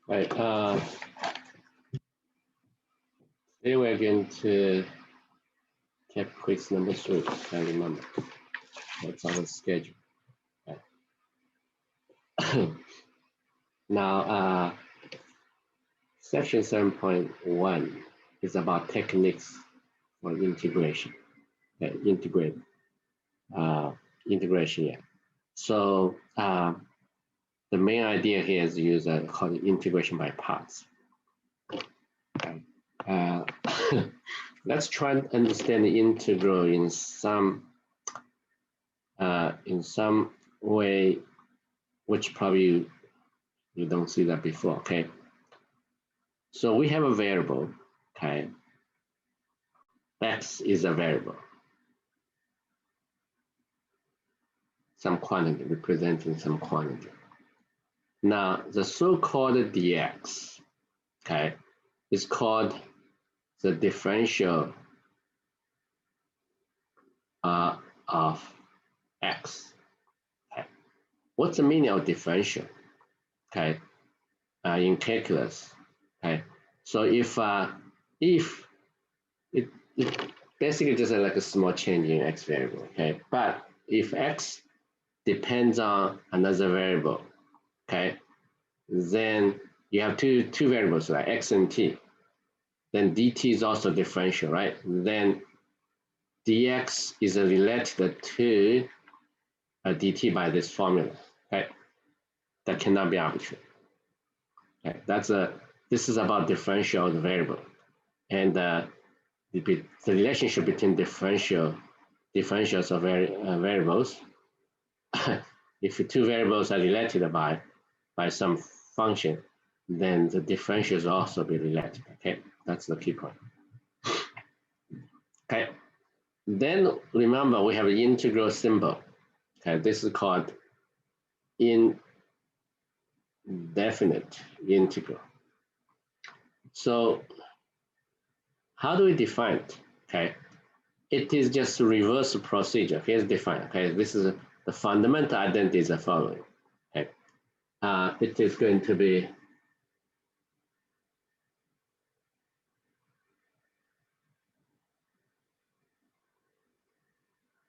Right. Today we're going to take quiz number 3. I remember that's on the schedule. Right. Now, section 7.1 is about techniques for integration. Integration. Yeah. So the main idea here is to use called integration by parts. Okay. Let's try and understand the integral in some way, which probably you don't see that before. Okay. So we have a variable. Okay. X is a variable. Some quantity representing some quantity. Now the so-called dx, okay, is called the differential of x. Okay. What's the meaning of differential? Okay, in calculus. Okay, so if it basically just like a small change in x variable. Okay, but if x depends on another variable, okay, then you have two variables, like x and t. Then dt is also differential, right? Then dx is related to dt by this formula, okay? That cannot be arbitrary. Okay, this is about differential of the variable, and the relationship between differentials of variables. If two variables are related by some function, then the differentials will also be related. Okay, that's the key point. Okay, then remember we have an integral symbol. Okay, this is called indefinite integral. So how do we define it? Okay, it is just a reverse procedure. Here's defined. Okay, this is the fundamental identity is the following. Okay, it is going to be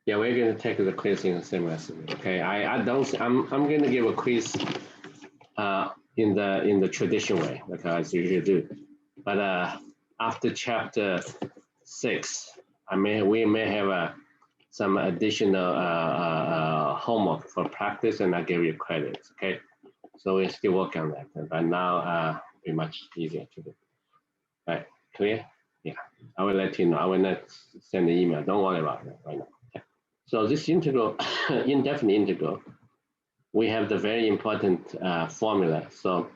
we're going to take the quiz in the same lesson. Okay, I'm going to give a quiz in the traditional way, like I usually do. But after chapter 6, we may have some additional homework for practice, and I'll give you credits. Okay, so we're still working on that, but now be much easier to do. Right, clear? Yeah, I will let you know. I will not send the email. Don't worry about that right now. Okay. So this integral, indefinite integral, we have the very important formula. So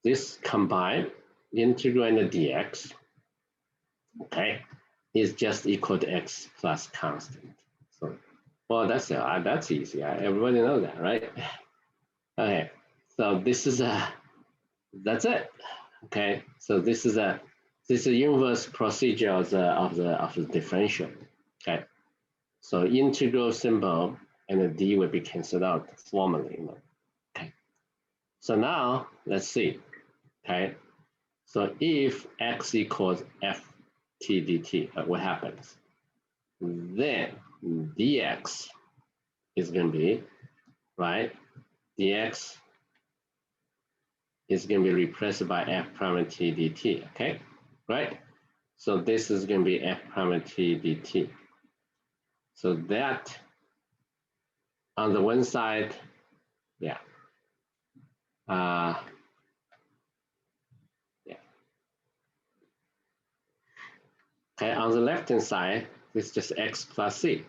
this combined integral and the dx, okay, is just equal to x plus constant. So, well, that's easy. Everybody knows that, right? Okay, so this is that's it. Okay, so this is a inverse procedure of the differential. Okay, so integral symbol and the d will be canceled out formally. Okay, so now let's see. Okay, so if x equals ft dt, what happens? Then dx is going to be, right? Dx is going to be replaced by f prime t dt, okay? Right? So this is going to be f prime t dt. So that on the one side, yeah. Okay, on the left-hand side, it's just x plus c,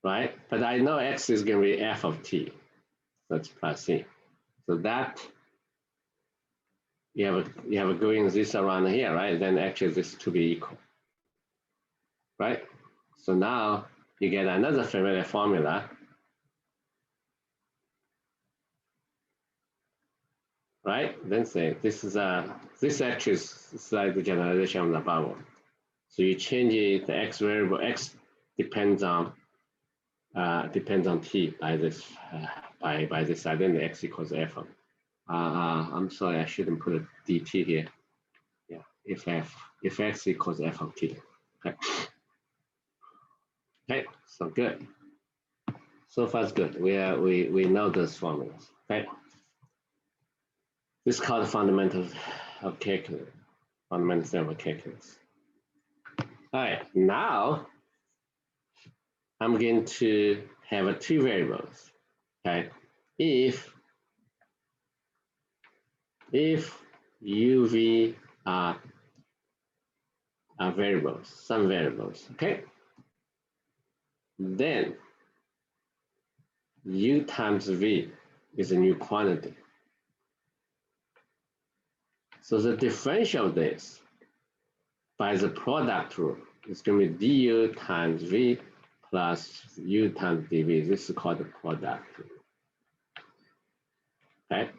right? But I know x is going to be f of t, so it's plus c. So that you have a going this around here, right? Then actually this to be equal, right? So now you get another familiar formula, right? Then say this is this actually is slightly generalization of the above. So you change it, the x variable x depends on t by this by this side, then the x equals f I'm sorry, I shouldn't put a dt here. Yeah, if x equals f of t. Okay. Okay, so good. So far, it's good. We know those formulas. Okay. This is called fundamentals of calculus. Fundamental theorem of calculus. All right, now I'm going to have two variables. Okay, if uv are variables, some variables, okay, then u times v is a new quantity. So the differential of this by the product rule is going to be du times v plus u times dv. This is called the product rule. Okay.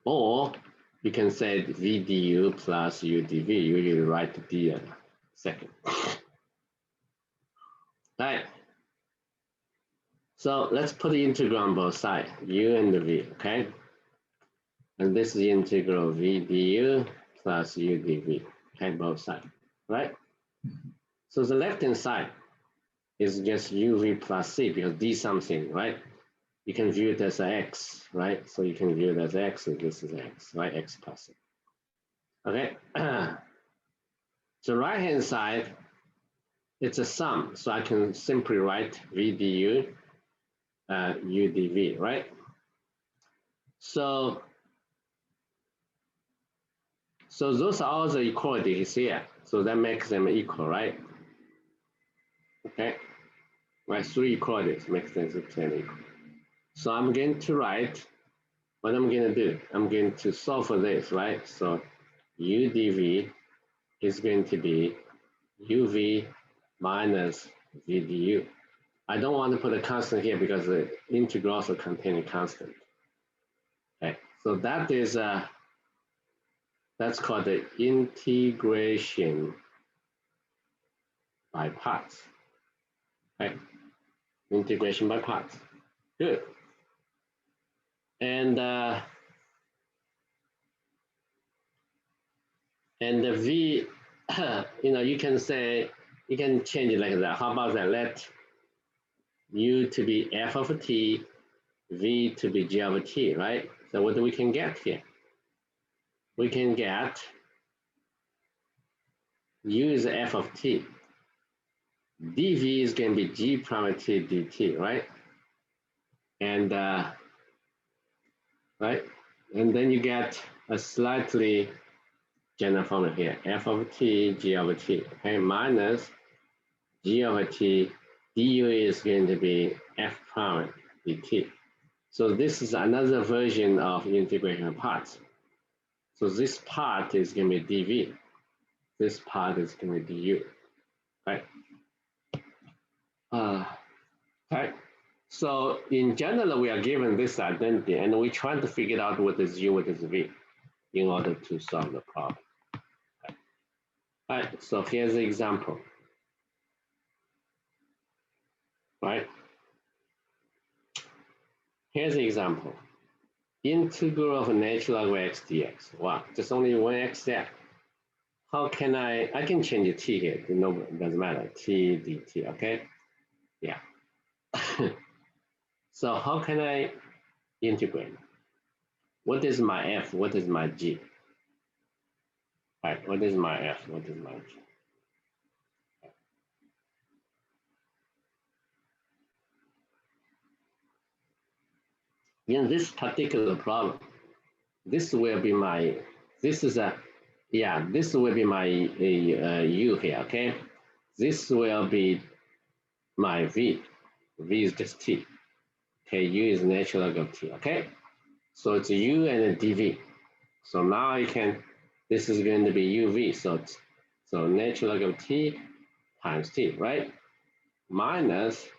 Or you can say v du plus u dv. You usually write d second. Right. So let's put the integral on both sides, u and the v, okay? And this is the integral v du plus u dv, okay, both sides, right? So the left-hand side is just uv plus c because d something, right? You can view it as x, right? So you can view it as x, and this is x, right? X plus c. Okay. The right-hand side, it's a sum, so I can simply write v du u dv, right? So those are all the equalities here. So that makes them equal, right? Okay. Right, three equalities makes them equal. So I'm going to write, what I'm going to do, I'm going to solve for this, right? So u dv is going to be uv minus v du. I don't want to put a constant here because the integral also contains a constant. Okay, so that is that's called the integration by parts. Okay, integration by parts. Good. And the v, you can say, you can change it like that. How about that? Let u to be f of t, v to be g of t, right? So what do we can get here? We can get u is f of t. dv is going to be g prime t dt, right? And right, and then you get a slightly general formula here: f of t, g of t, okay, minus g of t, du is going to be f prime dt. So this is another version of integration of parts. So this part is going to be dv. This part is going to be du, right? Right. So in general, we are given this identity, and we try to figure out what is u, what is v, in order to solve the problem. Okay. All right. So here's the example. Right. Here's the example. Integral of natural log of x dx. Wow, just only one x there. How can I can change the t here. No, it doesn't matter. T dt. Okay. Yeah. So how can I integrate? What is my f? What is my g? Right. What is my f? What is my g? In this particular problem, this will be my, this is a, yeah, this will be my u here, okay? This will be my v. V is just t. Okay, u is natural log of t, okay? So it's u and dv. So now I can, this is going to be uv, so natural log of t times t, right? Minus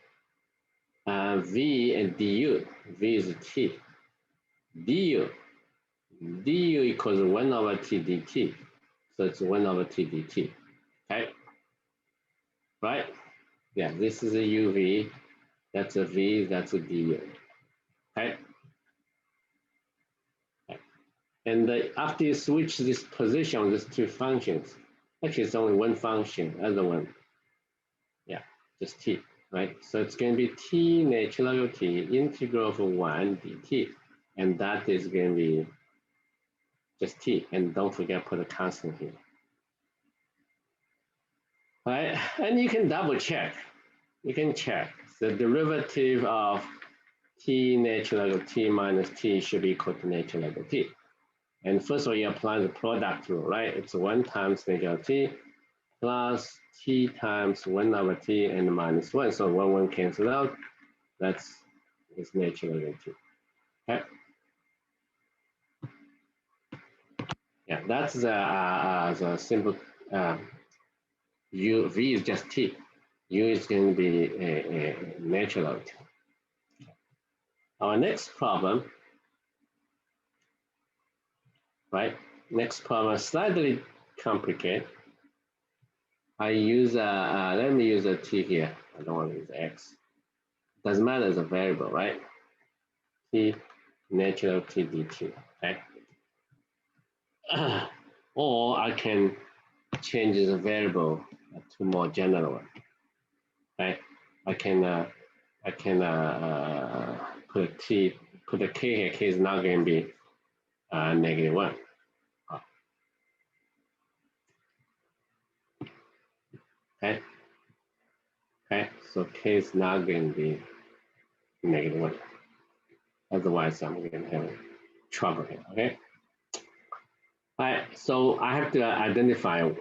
v and du, v is t, du equals 1 over t dt. So it's 1 over t dt, okay? Right? Yeah, this is a uv, that's a v, that's a du. Okay. And after you switch this position of these two functions, actually it's only one function, other one, yeah, just t, right? So it's going to be t natural log of t integral of 1 dt, and that is going to be just t, and don't forget put a constant here. All right, and you can double check. You can check the derivative of t natural log of t minus t should be equal to natural log of t. And first of all, you apply the product rule, right? It's 1 times negative t plus t times 1 over t and minus 1. So 1 cancel out. That's its natural log of t. Okay. Yeah, that's the simple. U v is just t. U is going to be a natural log t. Our next problem, right? Next problem, slightly complicated. I use let me use a t here. I don't want to use x. Doesn't matter as a variable, right? T natural t dt. Okay. Or I can change the variable to more general one. Right? I can put a t, put a k here. K is not going to be -1. Okay. Okay. So k is not going to be -1. Otherwise, I'm going to have trouble here. Okay. All right. So I have to identify a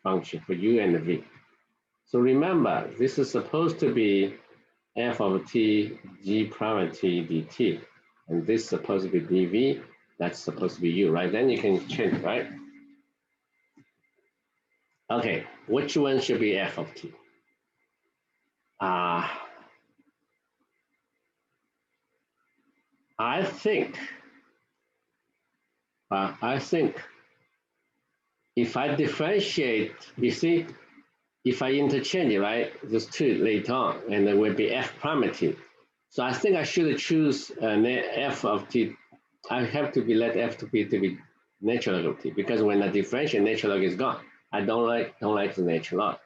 function for u and v. So remember, this is supposed to be f of t g prime t dt, and this is supposed to be dv. That's supposed to be u, right? Then you can change, right? Okay, which one should be f of t? I think if I differentiate, you see, if I interchange, right, those two later on, and it will be f prime t. So I think I should choose f of t. I have to be let f to be natural log of t, because when I differentiate, natural log is gone. I don't like the natural log.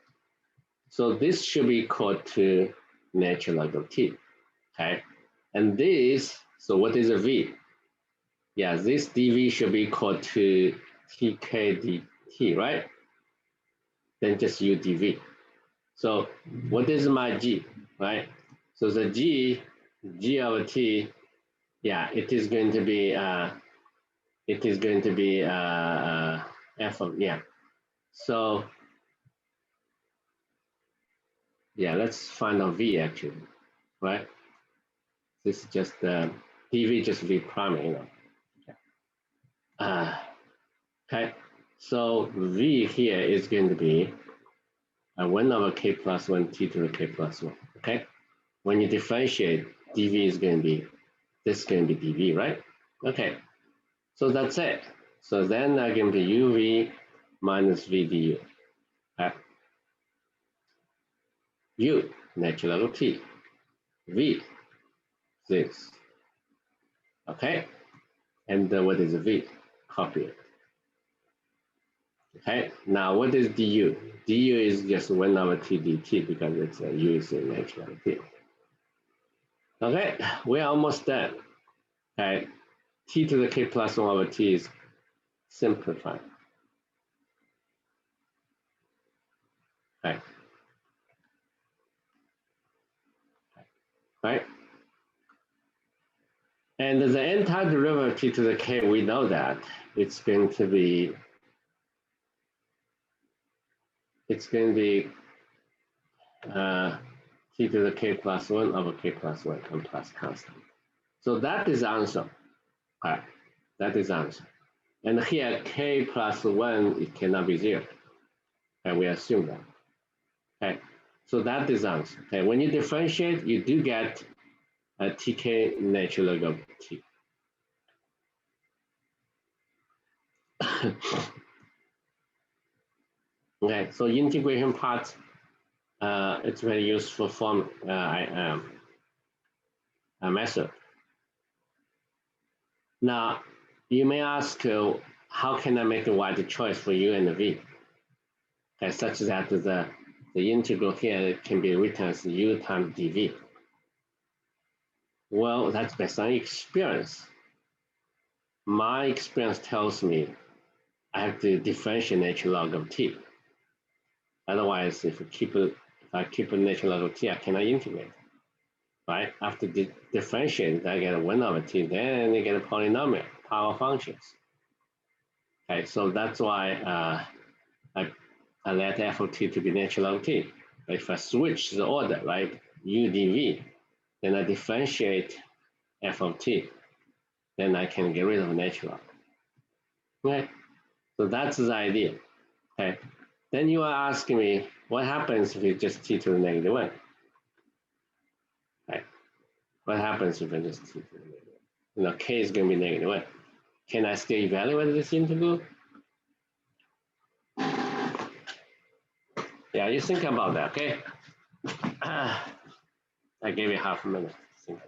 So this should be equal to natural log of t. Okay, and this. So what is a v? Yeah, this dv should be equal to tk dt, right? Then just u dv. So what is my g, right? So the g of t, yeah, it is going to be f of, yeah. So yeah, let's find out v actually, right? This is just dv just v prime, you know. Okay, so v here is going to be 1 over k plus 1 t to the k plus 1. Okay, when you differentiate, dv is going to be, this is going to be dv, right? Okay, so that's it. So then I can be uv minus v du. Okay. U, natural log of t. V, this. Okay, and what is v? Copy it. Okay, now what is du? Du is just 1 over t dt because it's u is a natural log of t. Okay, we're almost done. Okay, t to the k plus 1 over t is simplified. Okay. Right? And the antiderivative t to the k, we know that it's going to be t to the k plus 1 over k plus 1 and plus constant. So that is answer. Okay. That is answer. And here k plus 1, it cannot be 0. And we assume that. Okay. So that is answer. Okay. When you differentiate, you do get a tk natural log of t. Okay, so integration part, it's very useful form. method. Now, you may ask, how can I make a wide choice for u and v? Okay, such that the integral here can be written as u times dv. Well, that's based on experience. My experience tells me I have to differentiate natural log of t. Otherwise, if I keep a natural log of t, I cannot integrate. Right? After differentiate, I get a 1 over t, then you get a polynomial, power functions. Okay, so that's why I let f of t to be natural log of t. But if I switch the order, right, u dv, then I differentiate f of t, then I can get rid of natural log. Okay, so that's the idea. Okay, then you are asking me, what happens if you just t to the negative 1? Okay, what happens if I just t to the negative 1? K is going to be negative 1. Can I still evaluate this integral? Yeah, you think about that, okay? I gave you half a minute. Think.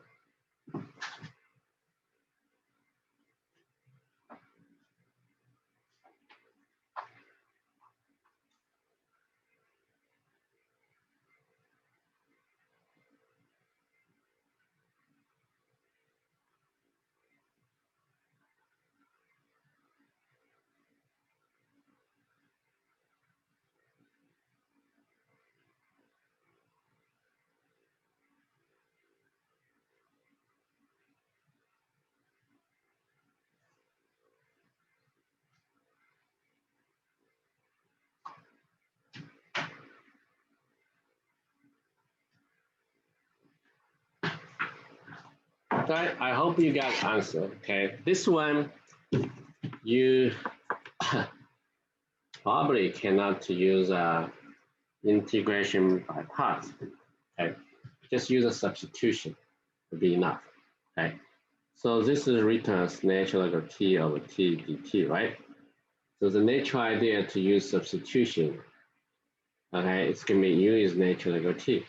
Okay, I hope you got the answer. Okay, this one you probably cannot use integration by parts. Okay, just use a substitution to be enough. Okay, so this is written as natural log of t over t dt, right? So the natural idea to use substitution, okay, it's going to be u is natural log of t.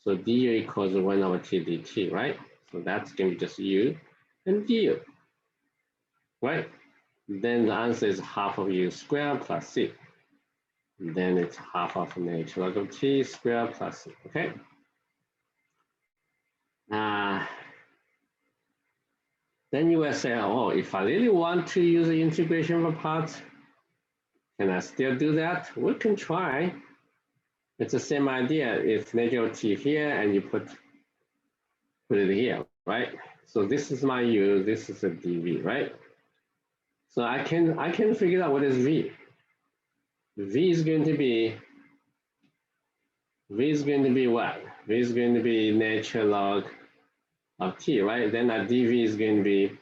So du equals 1 over t dt, right? So that's going to be just u and du, right? Then the answer is half of u squared plus c. Then it's half of natural log of t squared plus c, okay? Then you will say, oh, if I really want to use the integration of parts, can I still do that? We can try. It's the same idea. It's natural t here, and you put it here, right? So this is my u, this is a dv, right? So I can figure out what is v. V is going to be what? V is going to be natural log of t, right? Then that dv is going to be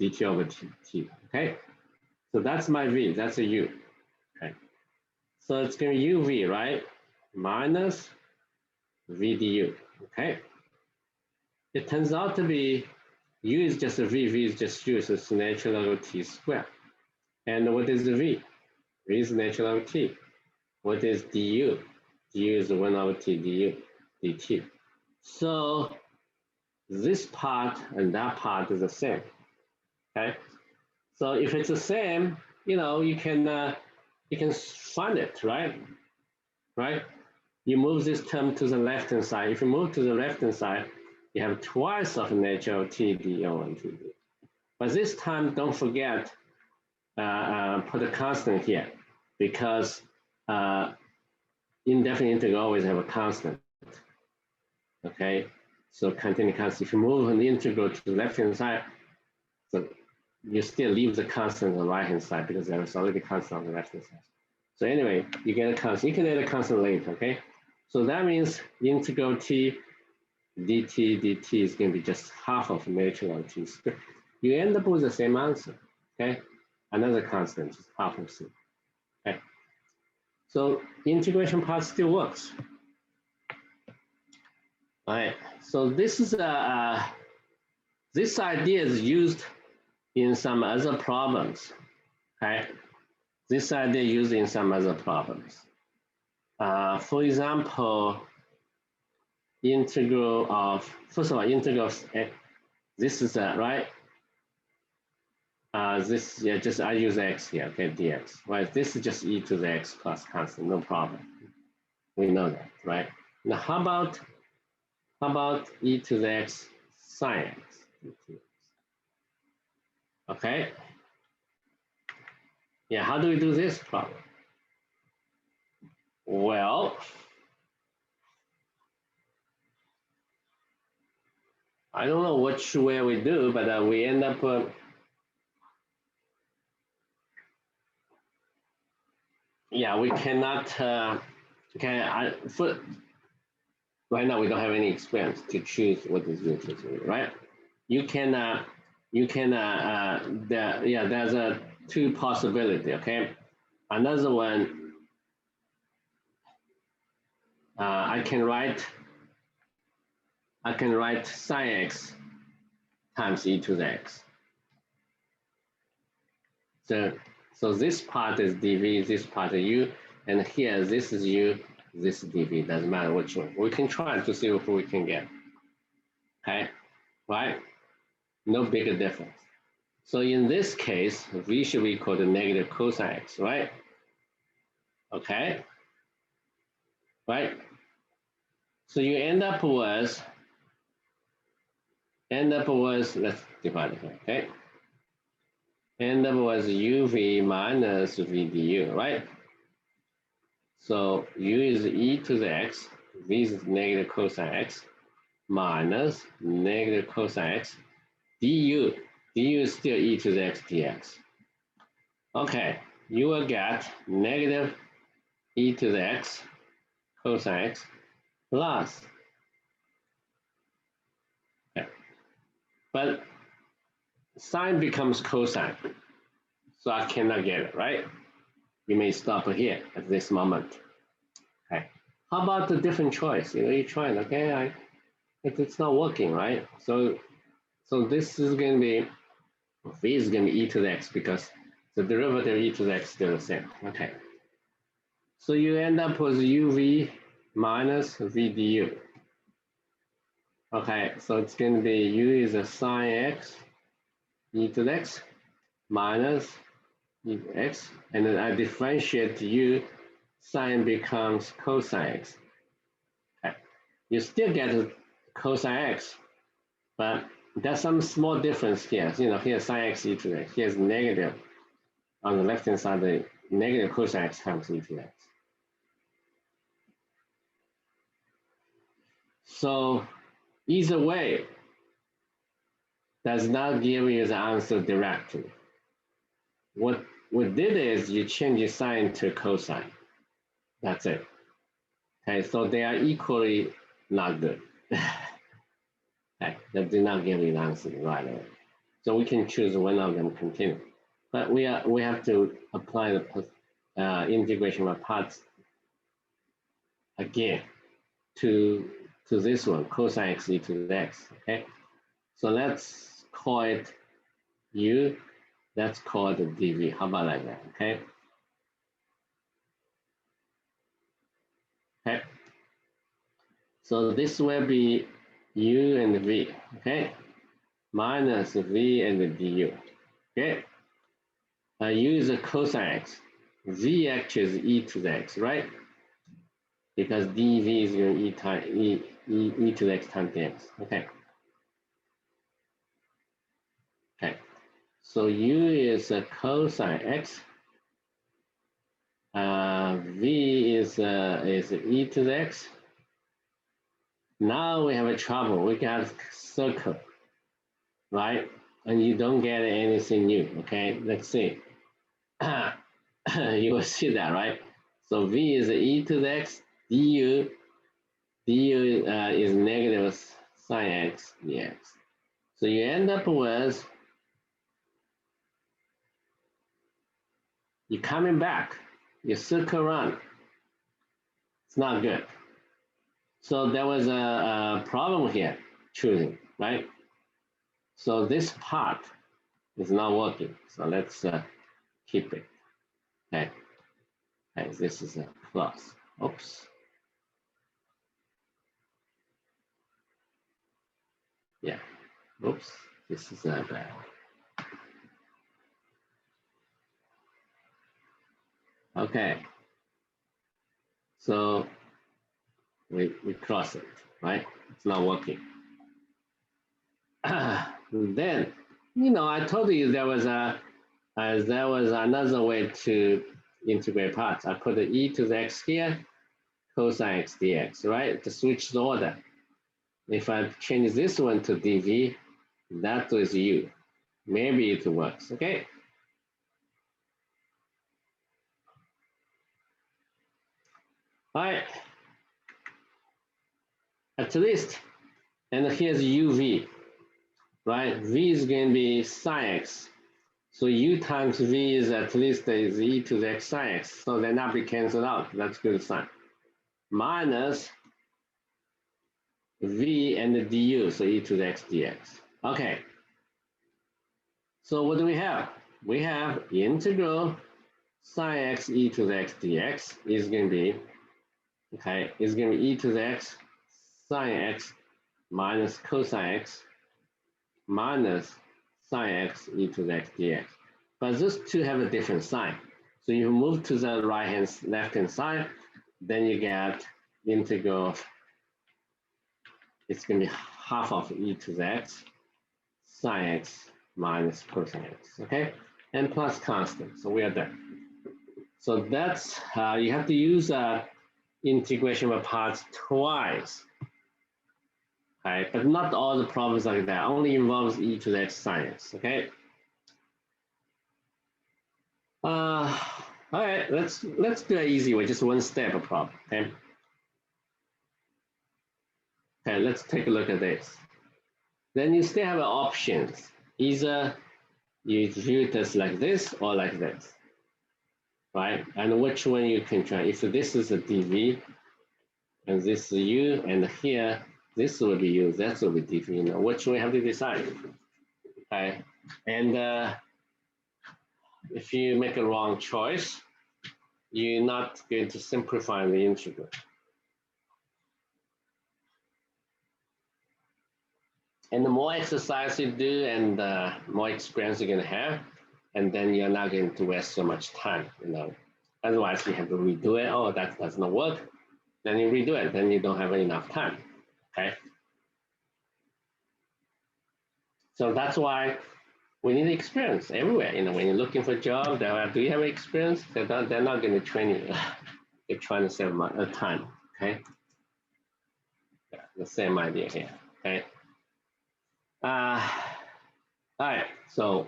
dt over t, okay? So that's my v, that's a u, okay? So it's going to be uv, right? Minus v du, okay? It turns out to be u is just a v is just u, so it's natural log of t squared. And what is the v? V is natural log of t. What is du? Du is 1 over t du dt. So this part and that part is the same, okay? So if it's the same, you can find it, right? Right? You move this term to the left-hand side. If you move to the left-hand side, you have twice of natural of t du and t du. But this time, don't forget, put a constant here, because indefinite integral always have a constant, okay? So continuous constant. If you move an integral to the left-hand side, so you still leave the constant on the right-hand side because there is already constant on the left-hand side. So anyway, you get a constant. You can add a constant later, okay? So that means integral t dt is going to be just half of natural log t squared. You end up with the same answer, okay? Another constant, just half of c, okay? So integration part still works. All right, so this is this idea is used in some other problems, okay? This idea used in some other problems. For example, integral of, first of all, integral of x, this is right. This, yeah, just I use x here, okay, dx, right? This is just e to the x plus constant, no problem. We know that, right? Now, how about e to the x sine x? Okay. Yeah, how do we do this problem? Well, I don't know which way we do, but we end up, yeah, we cannot, okay, right now we don't have any experience to choose what is interesting, right? You can, there's a two possibility, okay? Another one, I can write sine x times e to the x. So this part is dv, this part is u, and here this is u, this is dv, doesn't matter which one. We can try to see if we can get, okay, right? No bigger difference. So in this case, v should be equal to negative cosine x, right? Okay, right? So you end up with, let's divide it, okay? End up with uv minus v du, right? So u is e to the x, v is negative cosine x, minus negative cosine x, du is still e to the x dx. Okay, you will get negative e to the x cosine x plus, okay. But sine becomes cosine, so I cannot get it, right? You may stop here at this moment. Okay. How about the different choice? You're trying, okay, it's not working, right? So this is going to be, v is going to be e to the x because the derivative e to the x is still the same. Okay. So you end up with uv minus v du. Okay, so it's going to be u is a sine x e to the x minus e to x, and then I differentiate u, sine becomes cosine x. Okay. You still get cosine x, but there's some small difference here. Here sine x e to the x, here's negative. On the left hand side, the negative cosine x times e to the x. So either way does not give you the answer directly. What we did is you change the sine to cosine. That's it. Okay, so they are equally not good. Okay, that did not give you the answer right away. So we can choose one of them, continue. But we have to apply the integration of parts again to this one, cosine x e to the x. Okay, so let's call it u. Let's call it dv. How about like that? Okay. Okay. So this will be u and v. Okay, minus v and du. Okay. U is a cosine x. V actually is e to the x, right? Because dv is going to e to the x times dx. Okay. Okay. So u is a cosine x. V is e to the x. Now we have a trouble. We got a circle, right? And you don't get anything new. Okay. Let's see. You will see that, right? So v is e to the x, du is negative sine x dx. So you end up with, you're coming back, you circle around. It's not good. So there was a problem here, choosing, right? So this part is not working. So let's keep it. Okay. Okay, this is a plus. Oops. Yeah. Oops, this is not bad. Okay. So we cross it, right? It's not working. Then, I told you there was another way to integrate parts. I put the e to the x here, cosine x dx, right? To switch the order. If I change this one to dv, that is u. Maybe it works, okay? All right. At least, and here's uv, right? V is going to be sine x. So u times v is at least is e to the x sine x. So then that be canceled out. That's good sign. Minus v and the du, so e to the x dx. Okay. So what do we have? We have integral sine x e to the x dx is going to be, okay, is going to be e to the x sine x minus cosine x minus sine x e to the x dx. But those two have a different sign. So you move to the left-hand side, then you get integral of, it's going to be half of e to the x sine x minus cosine x, okay? And plus constant, so we are done. So that's, you have to use integration of parts twice, right? But not all the problems like that, only involves e to the x sine x, okay? All right, let's do an easy way, just one step of problem, okay? Okay, let's take a look at this. Then you still have options. Either you view this like this or like this, right? And which one you can try. If this is a dv, and this is u, and here, this will be u, that will be dv, which we have to decide, okay? And if you make a wrong choice, you're not going to simplify the integral. And the more exercise you do and the more experience you're going to have, and then you're not going to waste so much time, Otherwise, you have to redo it. Oh, that does not work. Then you redo it. Then you don't have enough time, okay? So that's why we need experience everywhere. When you're looking for a job, do you have experience? They're not going to train you. They're trying to save time, okay? Yeah, the same idea here, okay? All right, so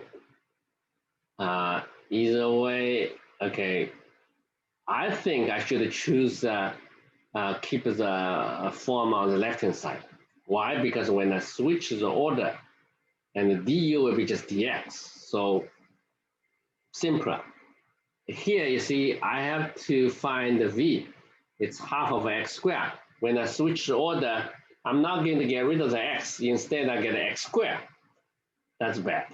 either way, okay, I think I should choose keep the form on the left-hand side. Why? Because when I switch the order, and the du will be just dx, so simpler. Here you see I have to find the v. It's half of x squared. When I switch the order, I'm not going to get rid of the x. Instead, I get an x squared. That's bad.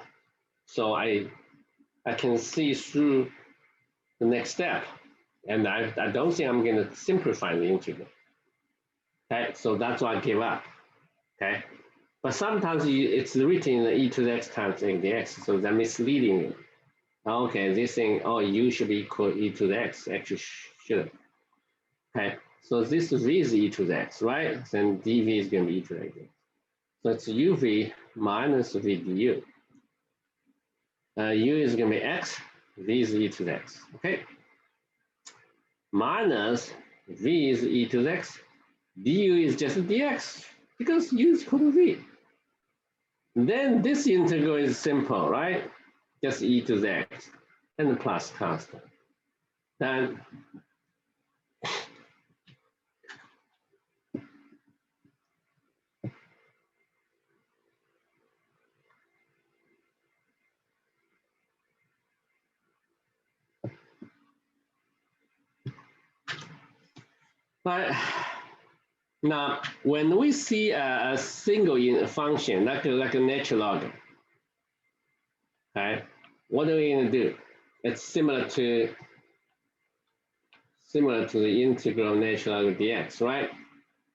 So I can see through the next step, and I don't think I'm going to simplify the integral. Okay, so that's why I give up. Okay, but sometimes it's written in the e to the x times dx, so they're misleading you. Okay, this thing, oh, u should be equal e to the x, actually should. Okay, so this v is e to the x, right? Then dv is going to be e to the x. So it's uv minus v du. U is going to be x, v is e to the x, okay? Minus v is e to the x, du is just dx, because u is equal to v. Then this integral is simple, right? Just e to the x, and plus constant. Then but now, when we see a single function, like a natural log, okay, what are we going to do? It's similar to the integral natural log dx, right?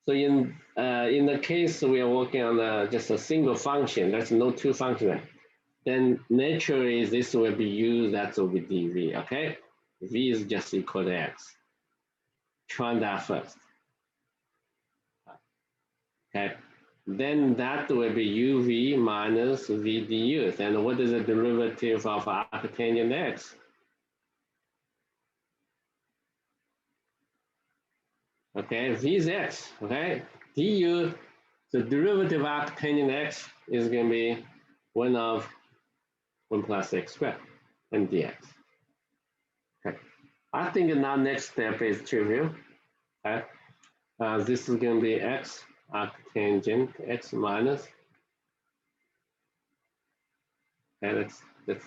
So in in the case we are working on just a single function, there's no two functions, then naturally this will be u, that will be dv, okay? V is just equal to x. Try that first. Okay, then that will be uv minus v du. And what is the derivative of arctangent x? Okay, v is x, okay? Du, the derivative of arctangent x is going to be 1 of 1 plus x squared and dx. Okay, I think now next step is trivial. Okay, this is going to be x arctangent x minus. Okay, let's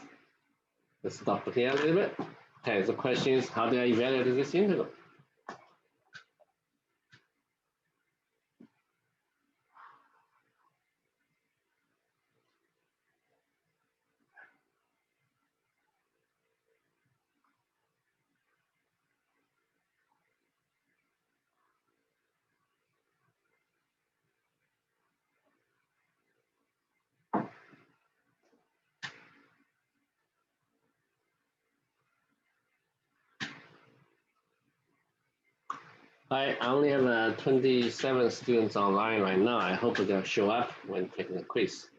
stop here a little bit. Okay, the question is, how do I evaluate this integral? I only have 27 students online right now. I hope they'll show up when taking the quiz.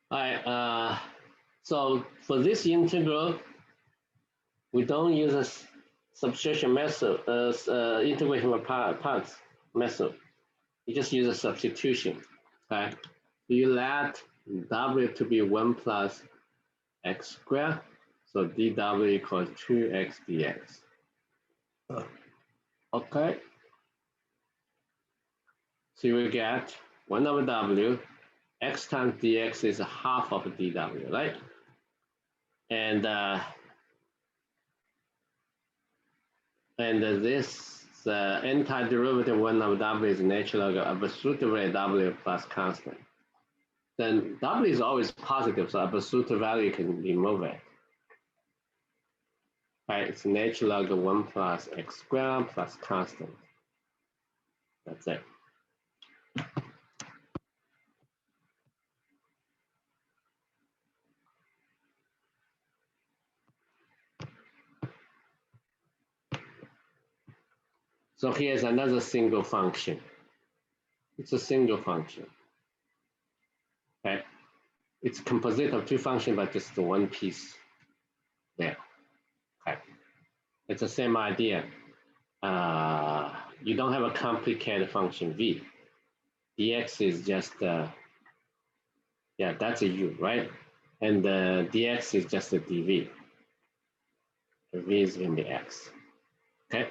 All right, so for this integral, we don't use a substitution method, integration of parts method. You just use a substitution, okay? You let w to be 1 plus x squared, so dw equals 2x dx. Okay, so you will get 1 over w, x times dx is half of dw, right? And this antiderivative 1 over w is natural log of absolute value w plus constant. Then w is always positive, so absolute value can remove it. Right, it's natural log of 1 plus x squared plus constant. That's it. So here's another single function. It's a single function. Okay, it's composite of two functions, but just the one piece there. Okay, it's the same idea. You don't have a complicated function v. Dx is just yeah, that's a u, right? And dx is just a dv. V is going to be x. Okay.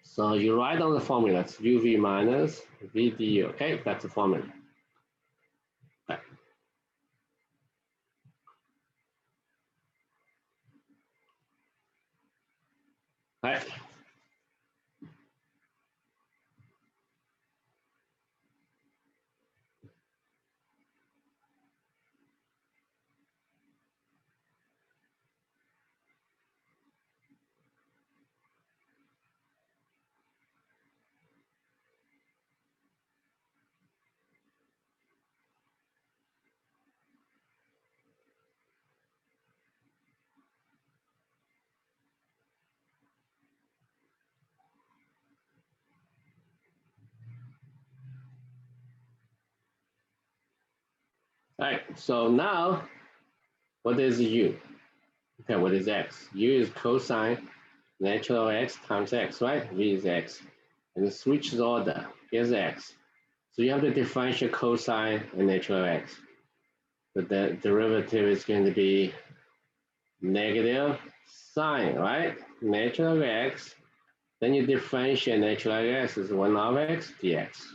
So you write down the formula. It's uv minus v du. Okay, that's the formula. Okay. All right. All right, so now what is u? Okay, what is x? U is cosine natural x times x, right? V is x. And switch the order. Here's x. So you have the differential cosine and natural x. So the derivative is going to be negative sine, right? Natural x Then you differentiate natural log x is 1 over x dx.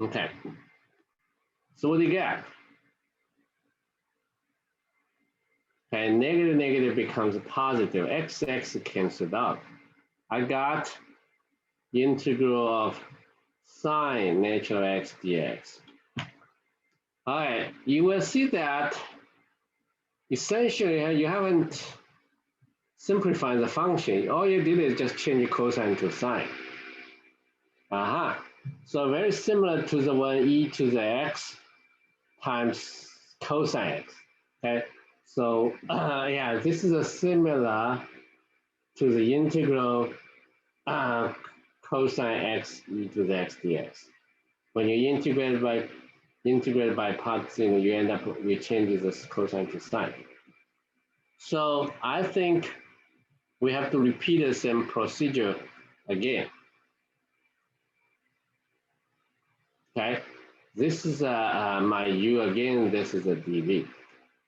Okay. So what do you get? Okay, negative negative becomes positive. X cancels out. I got the integral of sine natural x dx. All right, you will see that essentially you haven't simplified the function. All you did is just change cosine to sine. So very similar to the one e to the x times cosine x. Okay, so yeah, this is a similar to the integral cosine x e to the x dx. When you integrate by parts, you end up with changes the cosine to sine. So I think we have to repeat the same procedure again. Okay, this is my u again. This is a dv.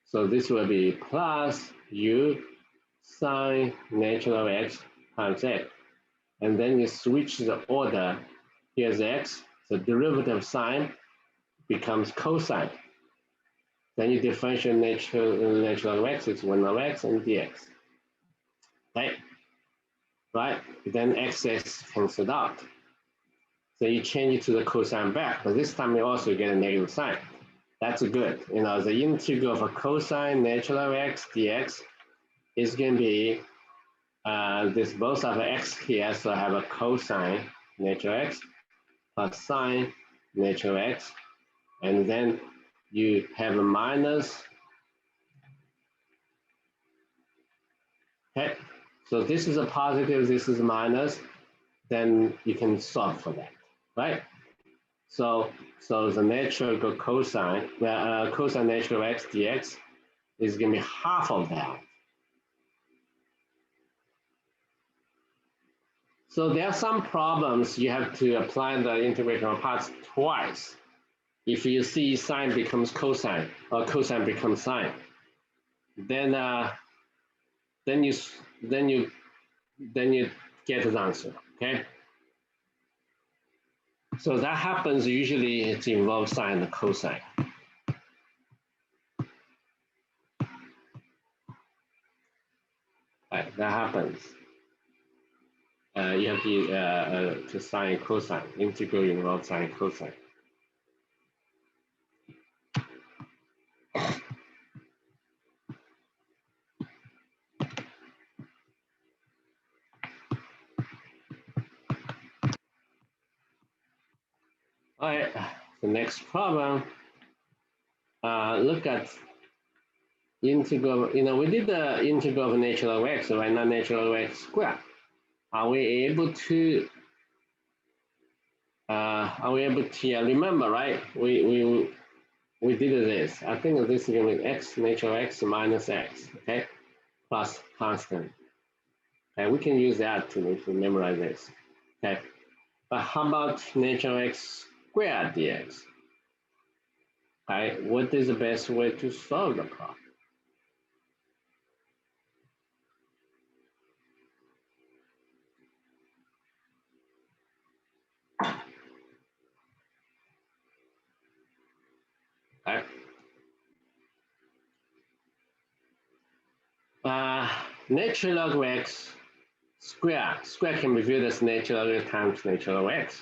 So this will be plus u sine natural x times x, and then you switch the order. Here's x. The derivative of sine becomes cosine. Then you differentiate natural x, it's 1 over x and dx. Right? Then x's cancelled out. So you change it to the cosine back, but this time you also get a negative sign. That's good. The integral of a cosine natural x dx is going to be this both of x here, so I have a cosine natural x plus sine natural x, and then you have a minus. Okay, so this is a positive, this is a minus, then you can solve for that, right? So the natural cosine, cosine natural x dx is going to be half of that. So there are some problems you have to apply the integration of parts twice. If you see sine becomes cosine or cosine becomes sine, then you get the answer. Okay. So that happens usually. It involves sine and cosine. Right, that happens. You have to sine cosine. Integral involves sine cosine. All right, the next problem. Look at integral. We did the integral of natural log x, right? Not natural log x squared. Are we able to? Remember, right? We did this. I think this is going to be x natural x minus x, okay, plus constant. Okay, we can use that to memorize this. Okay, but how about natural x squared dx? Okay, what is the best way to solve the problem? Okay. Natural log x square can be viewed as natural log times natural log x,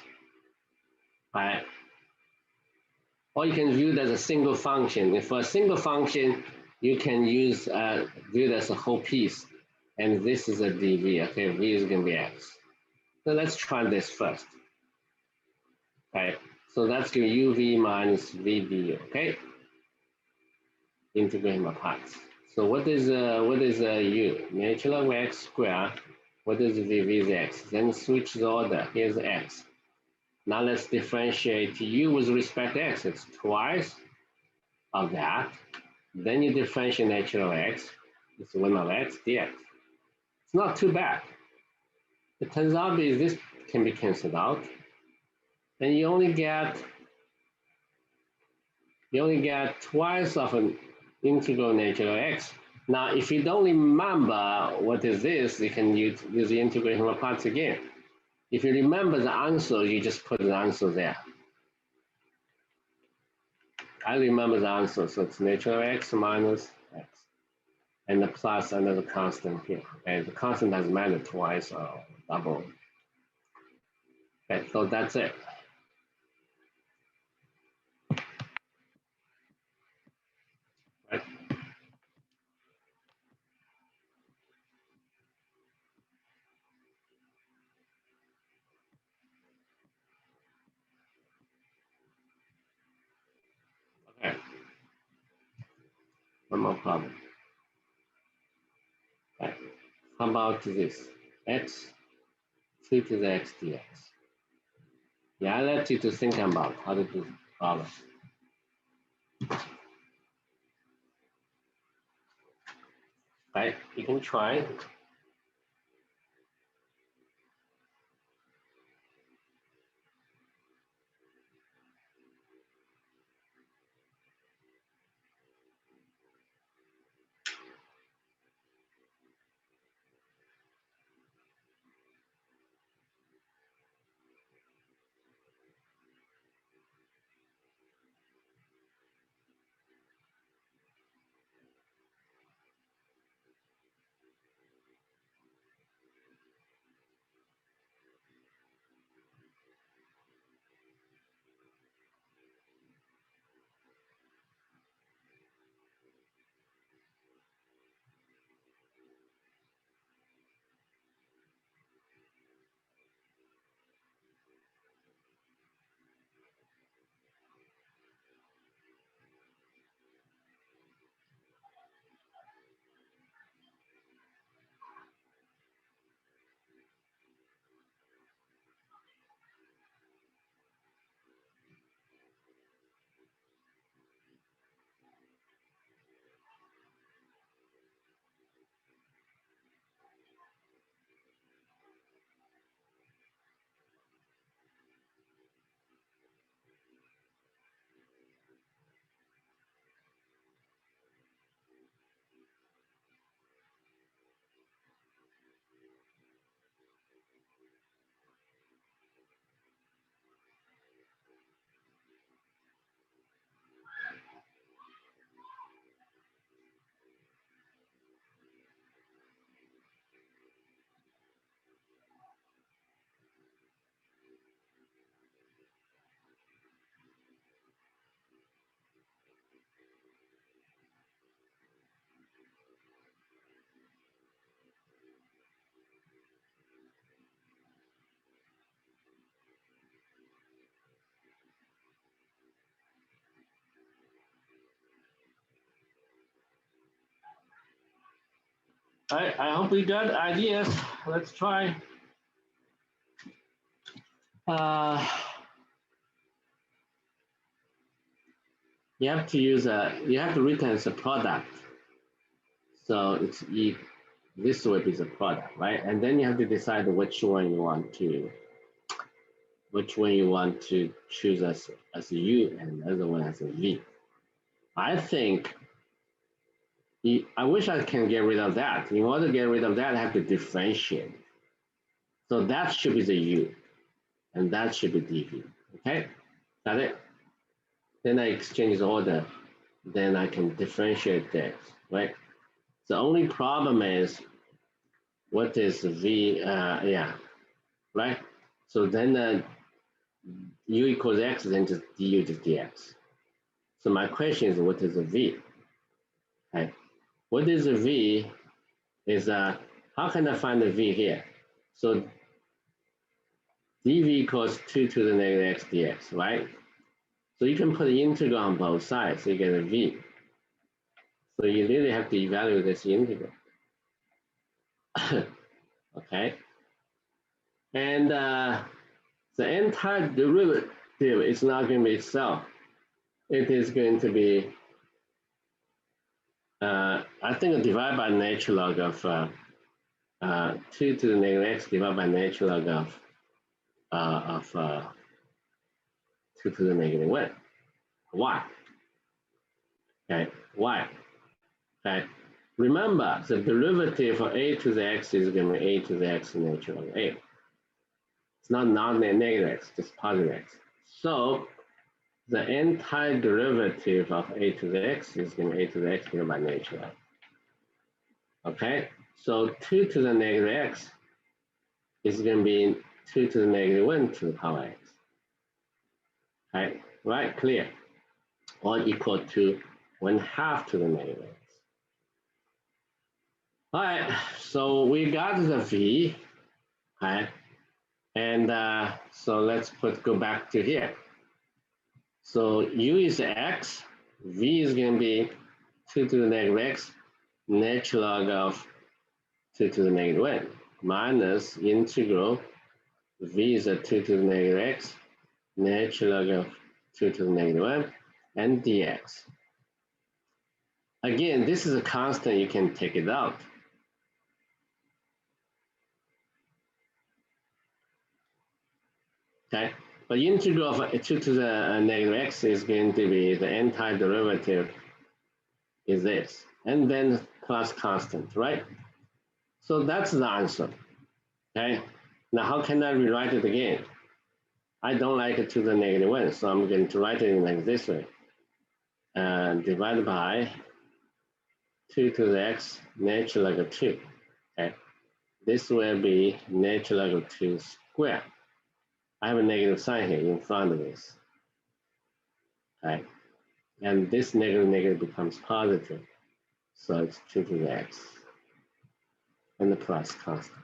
right? Or you can view it as a single function. If for a single function, you can use view it as a whole piece, and this is a dv. Okay, v is going to be x. So let's try this first. Okay, so that's going to be uv minus vd. Okay, integrating my parts. So what is u? Natural log x squared. What is v is x? Then switch the order. Here's x. Now let's differentiate u with respect to x. It's twice of that. Then you differentiate natural x. It's 1 over x dx. It's not too bad. It turns out this can be cancelled out. Then you only get twice of an integral natural x Now, if you don't remember what is this, you can use the integration parts again. If you remember the answer, you just put the answer there. I remember the answer, so it's natural x minus x, and the plus another constant here. And the constant doesn't matter twice or double. Okay, so that's it. Right? Okay, one more problem. Okay. How about this? X 2 to the x dx. Yeah, I let you to think about how to do the problem. Right? You can try. I hope we got ideas. Let's try. Uh, you have to use you have to return as a product. So it's this will be the product, right? And then you have to decide which one you want to choose as a U and the other one as a V. I think I wish I can get rid of that. In order to get rid of that, I have to differentiate. So that should be the U, and that should be dV. Okay, got it? Then I exchange the order. Then I can differentiate this, right? The only problem is what is V? Yeah, right? So then U equals X, then just du just dx. So my question is, what is a V? Right? What is a V? Is how can I find the V here? So dV equals 2 to the negative x dx, right? So you can put the integral on both sides, so you get a V. So you really have to evaluate this integral. Okay. And the entire derivative is not going to be itself. It is going to be, I think, divided by natural log of 2 to the negative x divided by natural log of 2 to the negative 1, y. Okay, y. Okay. Remember, the derivative of a to the x is going to be a to the x natural log a. It's not negative x, just positive x. So the antiderivative of a to the x is going to be a to the x given by natural log. Okay, so 2 to the negative x is going to be 2 to the negative 1 to the power x. Okay, right, clear. Or equal to 1/2 to the negative x. All right, so we got the v, okay, and so let's go back to here. So u is x, v is going to be 2 to the negative x, natural log of 2 to the negative 1, minus integral v is a 2 to the negative x, natural log of 2 to the negative 1, and dx. Again, this is a constant, you can take it out. Okay, but integral of 2 to the negative x is going to be the antiderivative is this, and then plus constant, right? So that's the answer, okay? Now, how can I rewrite it again? I don't like it to the negative 1, so I'm going to write it like this way. Divided by 2 to the x natural log of 2, okay? This will be natural log of 2 squared. I have a negative sign here in front of this, okay? And this negative becomes positive. So it's 2 to the x and the plus constant.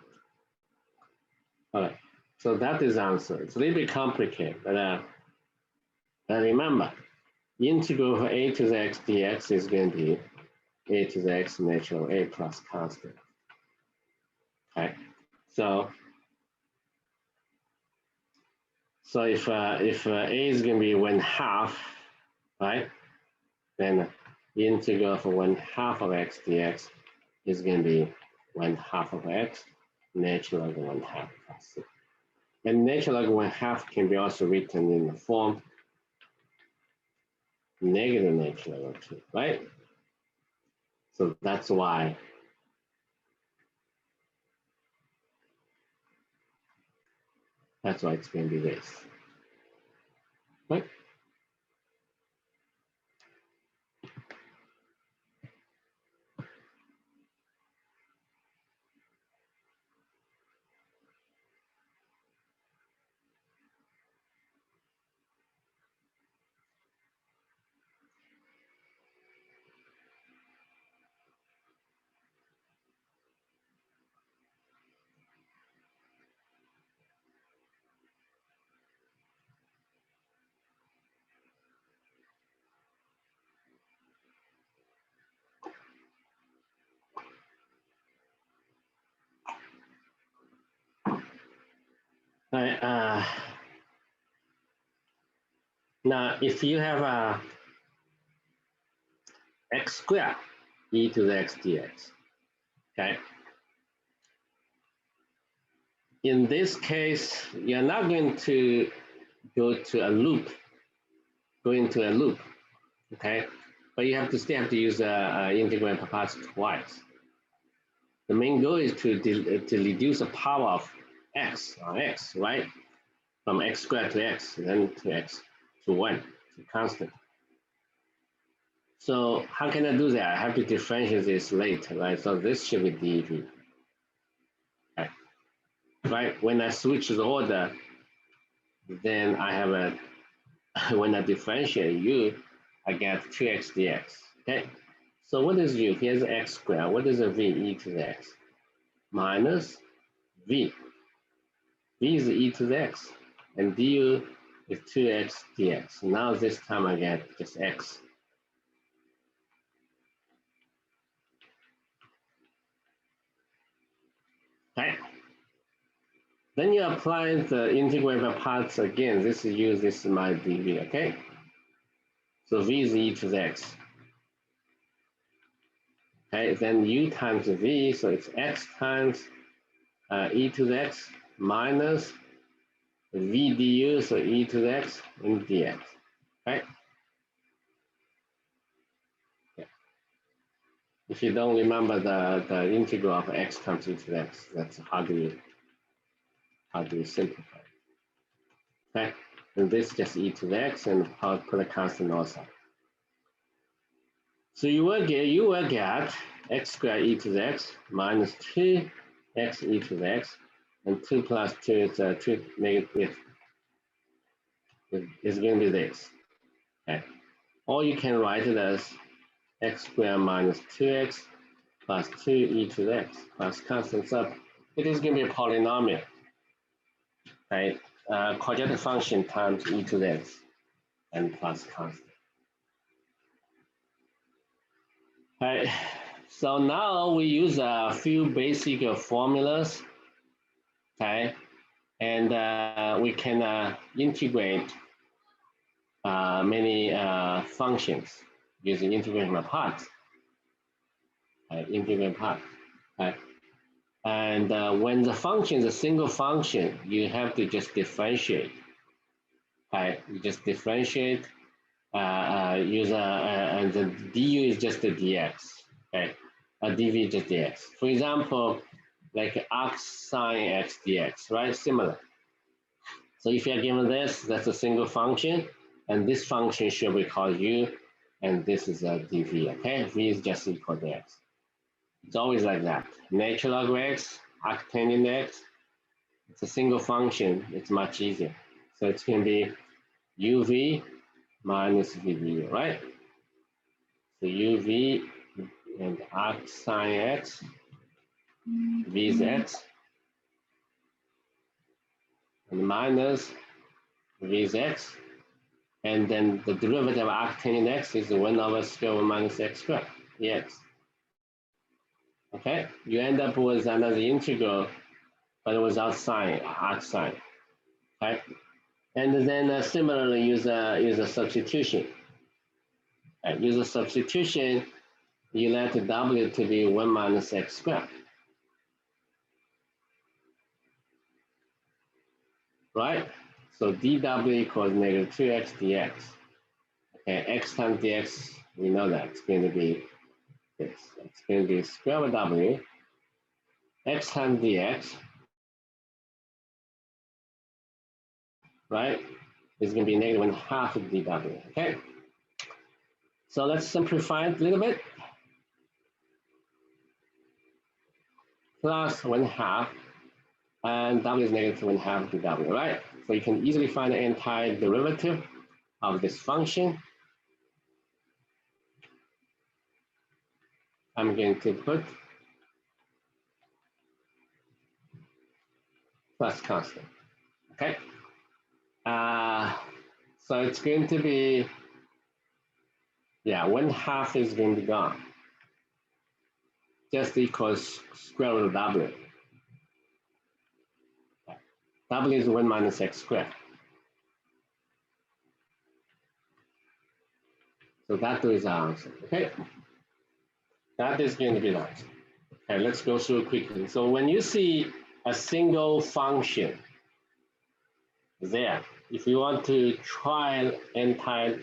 All right, so that is the answer. It's a little bit complicated, but remember, the integral of a to the x dx is going to be a to the x natural a plus constant. Okay, so if a is going to be 1/2, right, then the integral of 1/2 of x dx is going to be 1/2 of x natural log of 1/2 plus c. And natural log 1/2 can be also written in the form negative natural log 2, right? So that's why it's going to be this, right? All right, now, if you have a x squared e to the x dx, okay? In this case, you're not going to go into a loop, okay? But you still have to use integrand per parts twice. The main goal is to reduce the power of x on x, right? From x squared to x, then to x to 1, to constant. So how can I do that? I have to differentiate this later, right? So this should be dv. Okay. Right? When I switch the order, then I have when I differentiate u, I get 2x dx. Okay. So what is u? Here's x squared. What is a v? E to the x minus v. V is e to the x, and du is 2x dx. Now this time I get just x. Okay. Then you apply the integrand by parts again. This is my dv, okay? So v is e to the x. Okay, then u times v, so it's x times e to the x minus v du, so e to the x and dx, right? Okay. If you don't remember the integral of x comes into x, that's how do you simplify? Okay, and this just e to the x and put a constant also. So you will get x squared e to the x minus 2x e to the x, and 2 plus 2 is 2 negative. It's going to be this. Okay. Or you can write it as x squared minus 2x plus 2e to the x plus constant. So it is going to be a polynomial, right? Quadratic function times e to the x and plus constant. Right. So now we use a few basic formulas, okay, and we can integrate many functions using integration of parts. Integrate part. Right? And when the function is a single function, you have to just differentiate. Right? You just differentiate. And the du is just the dx. Okay? Dv is just dx. For example, like arc sine x dx, right? Similar. So if you're given this, that's a single function, and this function should be called u, and this is a dv. Okay, v is just equal to x. It's always like that. Natural log x, arctangent x. It's a single function. It's much easier. So it's going to be uv minus vdu, right? So uv and arc sine x, v is x, and minus v is x, and then the derivative of arctangent x is 1 over square 1 minus x squared dx. Okay, you end up with another integral, but without sign, arc sine. Okay, and then similarly use a substitution. Use a substitution. You let w to be 1 minus x squared. Right? So dw equals negative 2x dx. Okay, x times dx, we know that it's going to be this. It's going to be square root of w, x times dx, right? Is going to be negative 1/2 of dw. Okay? So let's simplify it a little bit. Plus 1/2, and w is negative 1/2 dw, right? So you can easily find the entire derivative of this function. I'm going to put plus constant, okay? So it's going to be, yeah, 1/2 is going to be gone. Just equals square root of w. W is 1 minus x squared. So that is our answer, okay? That is going to be the answer. Okay, let's go through quickly. So when you see a single function there, if you want to try entire,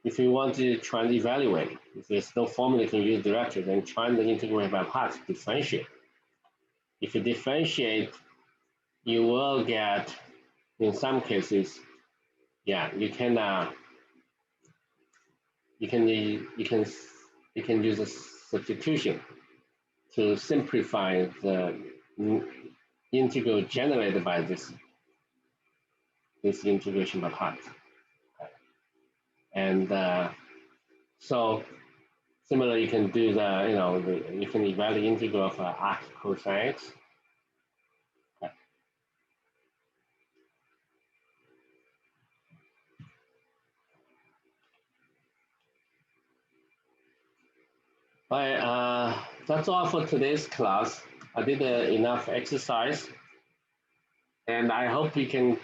if you want to try and evaluate, if there's no formula you can use directly, then try and integrate by parts, differentiate. If you differentiate, you will get, in some cases, yeah, you can use a substitution to simplify the integral generated by this integration by parts. And so similarly, you can do you can evaluate the integral of arc cosine x. Okay. All right, that's all for today's class. I did enough exercise, and I hope you can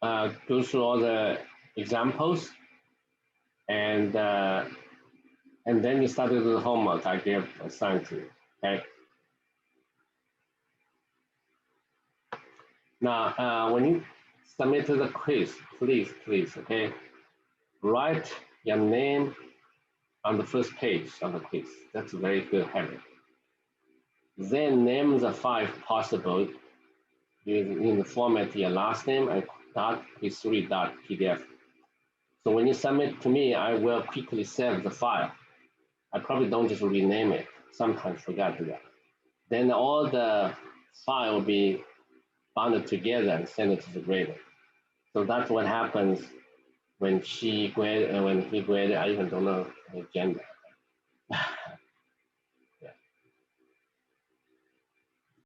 go through all the examples, and then you start to do the homework I gave assigned to you. Okay. Now, when you submit to the quiz, please, okay, write your name, on the first page of the quiz. That's a very good habit. Then name the 5 possible in the format your last name and quiz3.pdf. So when you submit to me, I will quickly save the file. I probably don't just rename it. Sometimes forget to do that. Then all the file will be bonded together and send it to the grader. So that's what happens when she graded, when he graded. I even don't know the gender.